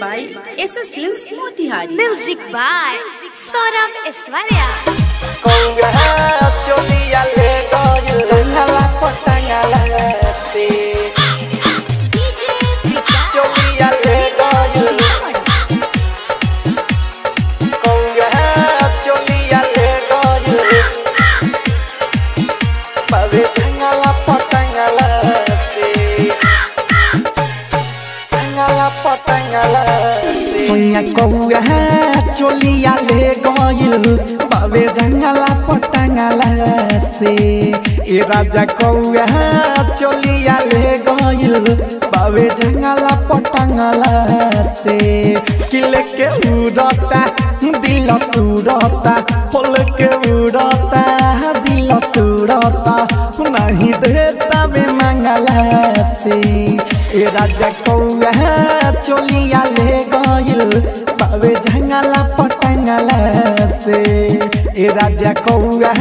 by SS Films Motihari. Music by Saurabh Aishwarya. Sonia कौआ चोलिया ले गइल बाबे जंगला पटंगला से ए राजा कौआ चोलिया ले गइल बाबे जंगला पटंगला से किल के उड़ता दिल तुरता फल के उड़ता दिल तुरता नहीं देता बे मंगला से ए राजा कौआ चोलिया ले गइल बाबे जंगला पटंगला से ए राजा कौआ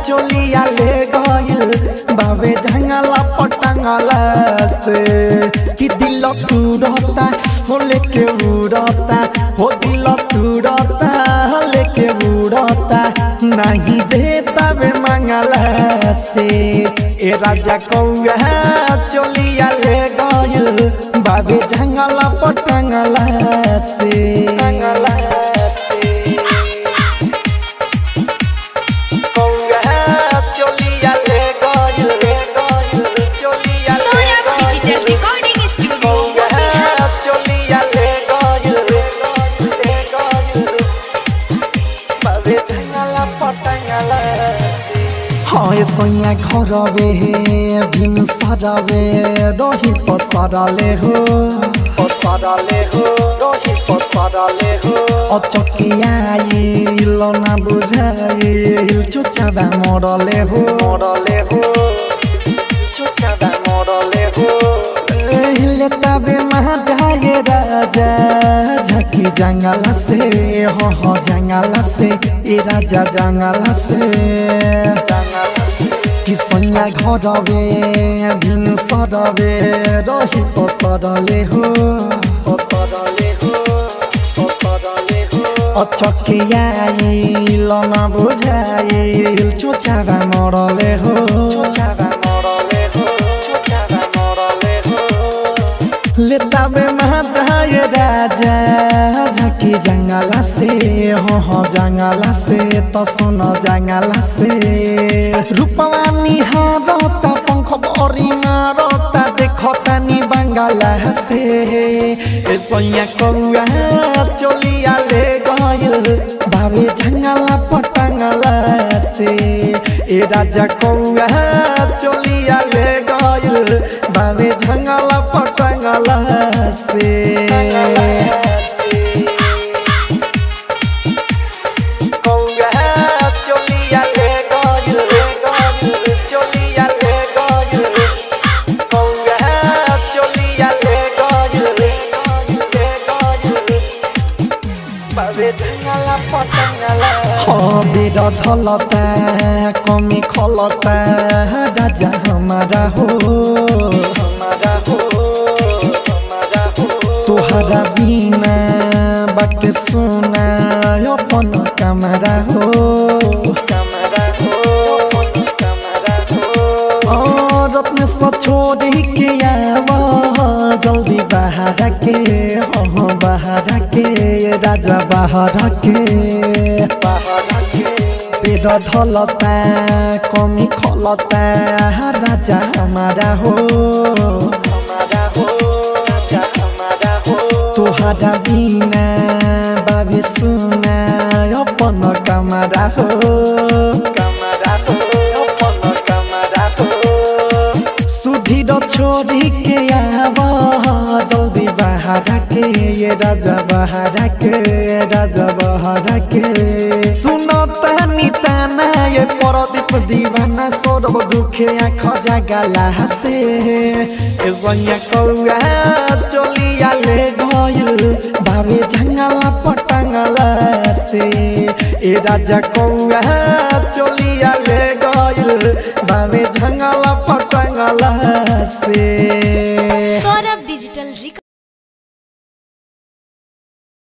चोलिया ले गइल बाबे जंगला पटंगला से कि दिल तुरता हो लेके उड़ता हो दिल तुरता लेके उड़ता नहीं देता बे मंगला से ए राजा कौआ चोलिया ले गइल बाबे जंगला पटंगला से कौआ चोलिया ले गइल चोलिया Saurabh Digital Recording Studio. चोलिया ले गइल बाबे जंगला पटंगला से हाय सोनिया घरवे बिन सरवे रही पसरले हो रही पसरले हो अचकियाइल ना बुझाइल चुचाबा मरले हो चुचाबा मरले हो हिले तबे महाजाए राजा झकी जंगला से हो जंगला से ए राजा जंगला से कि सोनिया घरवे बिन सरवे रही पसरले हो अचकियाइल ना बुझाइल चुचाबा मरले हो लेता बे महाजाए राजा झकी जंगला से हो जंगला से तो सुनो जंगला से रूपवा निहारता पंख भरी मारता देखता नी बंगाला से ए सोनिया कौआ चोलिया ले गइल बाबे जंगला पटंगला से ए राजा कौआ चोलिया ले गइल बाबे जंगला पटंगला से कौआ चोलिया ले गइल चोलिया ले गइल कौआ चोलिया ले गइल बाबे जंगला पटंगला हो बेरा ढलता कमी खलता राजा हमारा हो तोहरा बिना बात सुना अपन कमरा हो और अपने से छोड़ी के आवा जल्दी बाहर के हो बाहर के राजा बाहर के पेड़ ढलता कमी खलता राजा हमारा हो तोहरा बिना बाबे सुना अपन कमरा हो सुधीर छोड़ी के आवा जल्दी बाहर के ये राजा बाहर के सुनो तानी ताना ये परदीप दीवाना सोरब दुखे आँख जगला से ए सोनिया कौआ चोलिया ले गइल बाबे जंगला पटंगला से ए राजा कौआ चोलिया ले गइल बाबे जंगला पटंगला से।